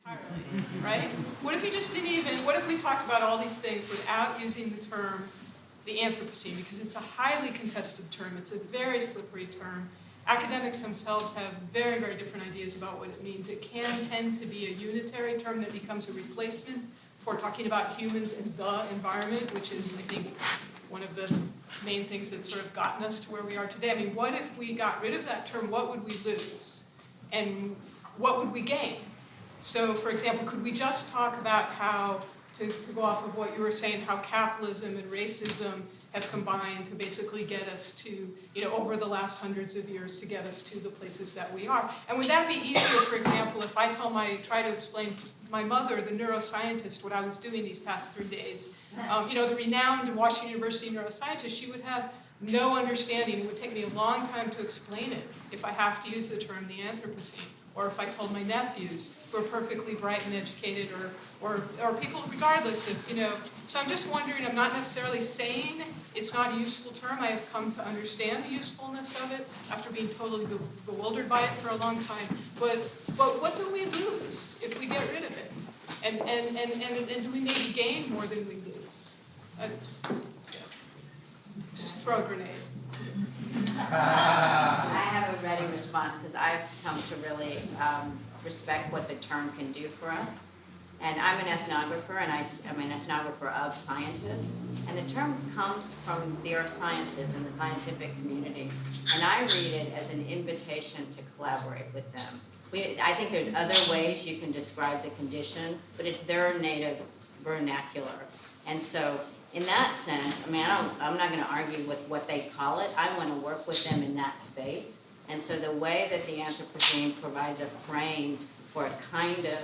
entirely, right? What if you just didn't even, what if we talked about all these things without using the term the Anthropocene, because it's a highly contested term, it's a very slippery term. Academics themselves have very, very different ideas about what it means. It can tend to be a unitary term that becomes a replacement for talking about humans and the environment, which is, I think, one of the main things that's sort of gotten us to where we are today. I mean, what if we got rid of that term? What would we lose? And what would we gain? So, for example, could we just talk about how, to go off of what you were saying, how capitalism and racism have combined to basically get us to, over the last hundreds of years, to get us to the places that we are. And would that be easier, for example, if I try to explain to my mother, the neuroscientist, what I was doing these past 3 days? The renowned Washington University neuroscientist, she would have no understanding. It would take me a long time to explain it if I have to use the term the Anthropocene. Or if I told my nephews, who are perfectly bright and educated, or people regardless of, So I'm just wondering, I'm not necessarily saying it's not a useful term. I have come to understand the usefulness of it after being totally bewildered by it for a long time. But what do we lose if we get rid of it? And do we maybe gain more than we lose? Just throw a grenade. I have a ready response because I've come to really respect what the term can do for us. And I'm an ethnographer, and I'm an ethnographer of scientists. And the term comes from the earth sciences and the scientific community. And I read it as an invitation to collaborate with them. I think there's other ways you can describe the condition, but it's their native vernacular. And so in that sense, I'm not going to argue with what they call it. I want to work with them in that space. And so the way that the Anthropocene provides a frame for a kind of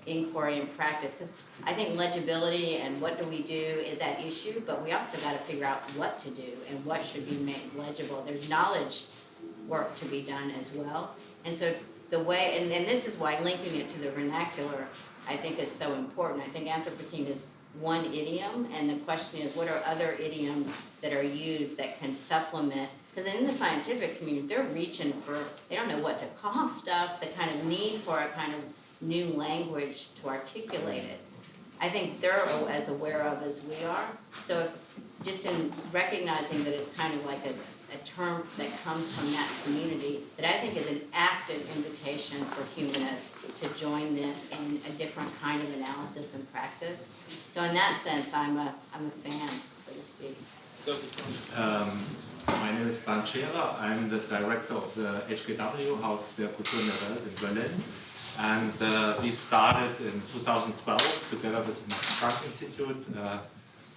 inquiry and practice, because I think legibility and what do we do is at issue, but we also got to figure out what to do and what should be made legible. There's knowledge work to be done as well. And so the way, and this is why linking it to the vernacular, I think is so important. I think Anthropocene is one idiom, and the question is, what are other idioms that are used that can supplement? Because in the scientific community, they're reaching for, they don't know what to call stuff, the kind of need for a kind of new language to articulate it. I think they're as aware of as we are. So just in recognizing that it's kind of like a term that comes from that community, that I think is an active invitation for humanists to join them in a different kind of analysis and practice. So in that sense, I'm a fan, so to speak. My name is Bernd Scherer. I'm the director of the GCADD, Haus der Kulturen der Welt in Berlin. And we started in 2012 together with the Max Planck Institute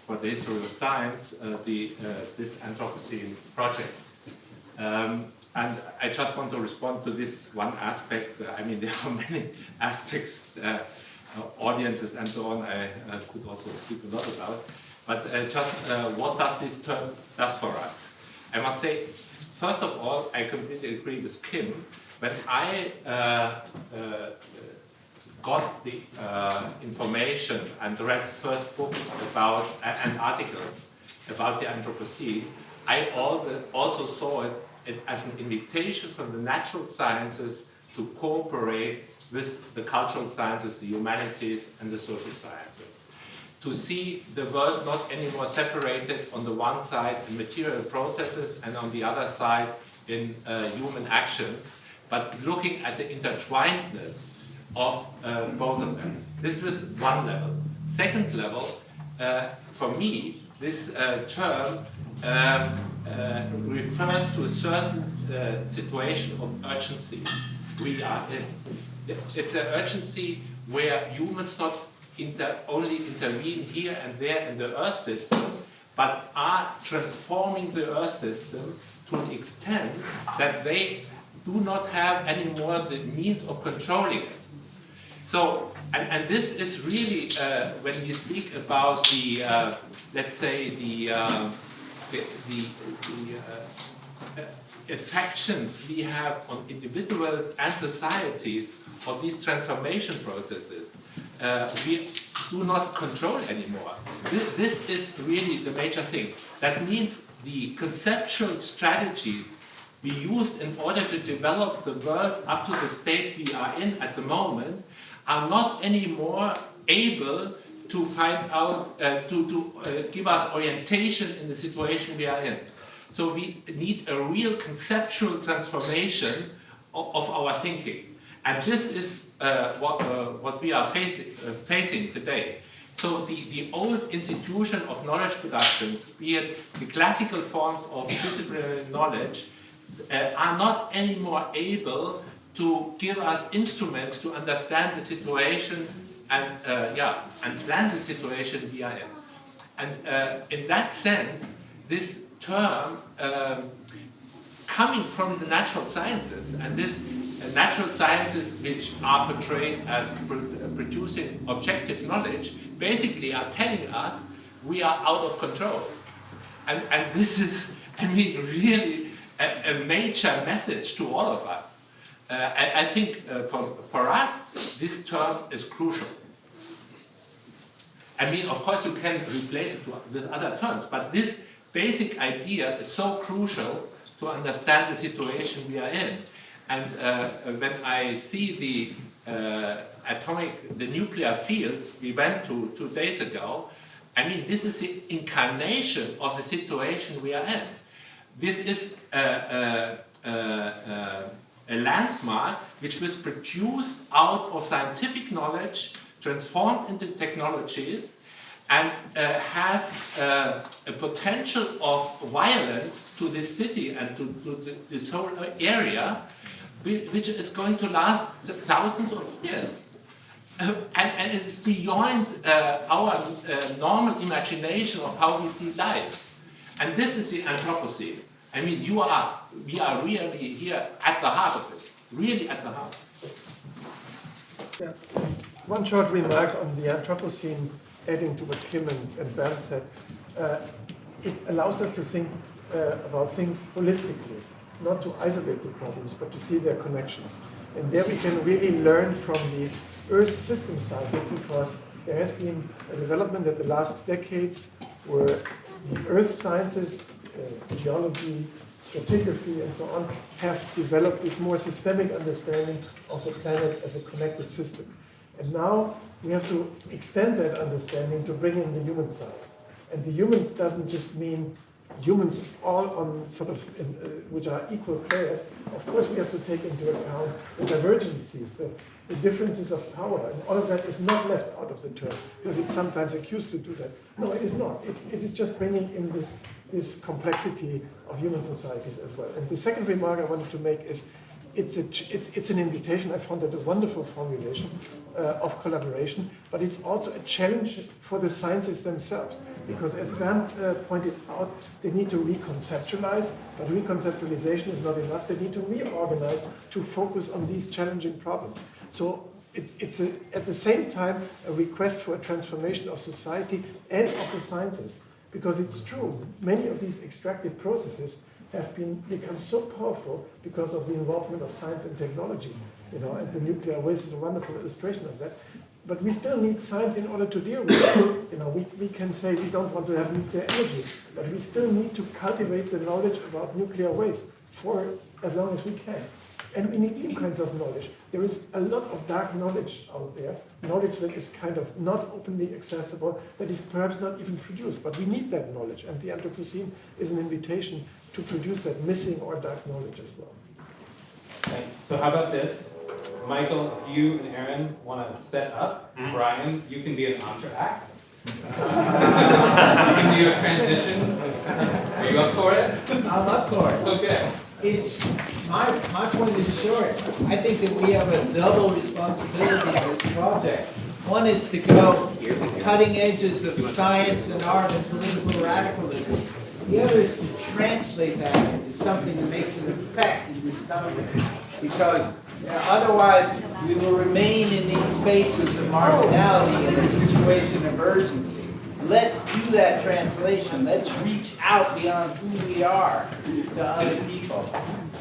for the history of science, this Anthropocene project. And I just want to respond to this one aspect. There are many aspects, audiences and so on, I could also speak a lot about. But what does this term does for us? I must say, first of all, I completely agree with Kim. When I got the information and read first books about and articles about the Anthropocene, I also saw it as an invitation from the natural sciences to cooperate with the cultural sciences, the humanities, and the social sciences. To see the world not anymore separated on the one side in material processes and on the other side in human actions, but looking at the intertwinedness of both of them. This was one level. Second level, for me, this term refers to a certain situation of urgency we are in. It's an urgency where humans not only intervene here and there in the Earth system, but are transforming the Earth system to an extent that they do not have anymore the means of controlling it. So, and this is really, when you speak about the, let's say, the affections we have on individuals and societies of these transformation processes, we do not control anymore. This is really the major thing. That means the conceptual strategies we used in order to develop the world up to the state we are in at the moment are not anymore able to find out, to give us orientation in the situation we are in. So we need a real conceptual transformation of our thinking. And this is what we are facing today. So the old institution of knowledge productions, be it the classical forms of disciplinary knowledge, are not anymore able to give us instruments to understand the situation and plan the situation we are in. And in that sense, this term coming from the natural sciences, and this natural sciences which are portrayed as producing objective knowledge, basically are telling us we are out of control. And this is, I mean, really a major message to all of us. I think for us, this term is crucial. I mean, of course, you can replace it with other terms, but this basic idea is so crucial to understand the situation we are in. And when I see the nuclear field we went to 2 days ago, I mean, this is the incarnation of the situation we are in. This is a landmark which was produced out of scientific knowledge, transformed into technologies, and has a potential of violence to this city and to this whole area, which is going to last thousands of years. And it's beyond our normal imagination of how we see life. And this is the Anthropocene. I mean, we are really here at the heart of it, really at the heart. Yeah. One short remark on the Anthropocene, adding to what Kim and Bernd said. It allows us to think about things holistically, not to isolate the problems, but to see their connections. And there we can really learn from the Earth system cycles, because there has been a development in the last decades where the Earth sciences, geology, stratigraphy, and so on, have developed this more systemic understanding of the planet as a connected system. And now we have to extend that understanding to bring in the human side. And the humans doesn't just mean humans all on sort of, which are equal players. Of course, we have to take into account the divergencies, the differences of power, and all of that is not left out of the term, because it's sometimes accused to do that. No, it is not. It is just bringing in this complexity of human societies as well. And the second remark I wanted to make is, it's an invitation. I found that a wonderful formulation of collaboration, but it's also a challenge for the sciences themselves, because as Bernd pointed out, they need to reconceptualize, but reconceptualization is not enough. They need to reorganize to focus on these challenging problems. So it's at the same time a request for a transformation of society and of the sciences, because it's true, many of these extractive processes have become so powerful because of the involvement of science and technology, and the nuclear waste is a wonderful illustration of that. But we still need science in order to deal with it. We can say we don't want to have nuclear energy, but we still need to cultivate the knowledge about nuclear waste for as long as we can. And we need new kinds of knowledge. There is a lot of dark knowledge out there, knowledge that is kind of not openly accessible, that is perhaps not even produced, but we need that knowledge. And the Anthropocene is an invitation to produce that missing or dark knowledge as well. Okay. So how about this? Michael, if you and Aaron want to set up, Brian, you can be an entre act. You can do a transition. Are you up for it? I'm up for it. Okay. It's my point is short. I think that we have a double responsibility in this project. One is to go to the cutting edges of science and art and political radicalism. The other is to translate that into something that makes an effect in this country. Because otherwise, we will remain in these spaces of marginality in a situation of urgency. Let's do that translation. Let's reach out beyond who we are to other people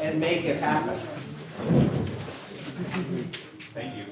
and make it happen. Thank you.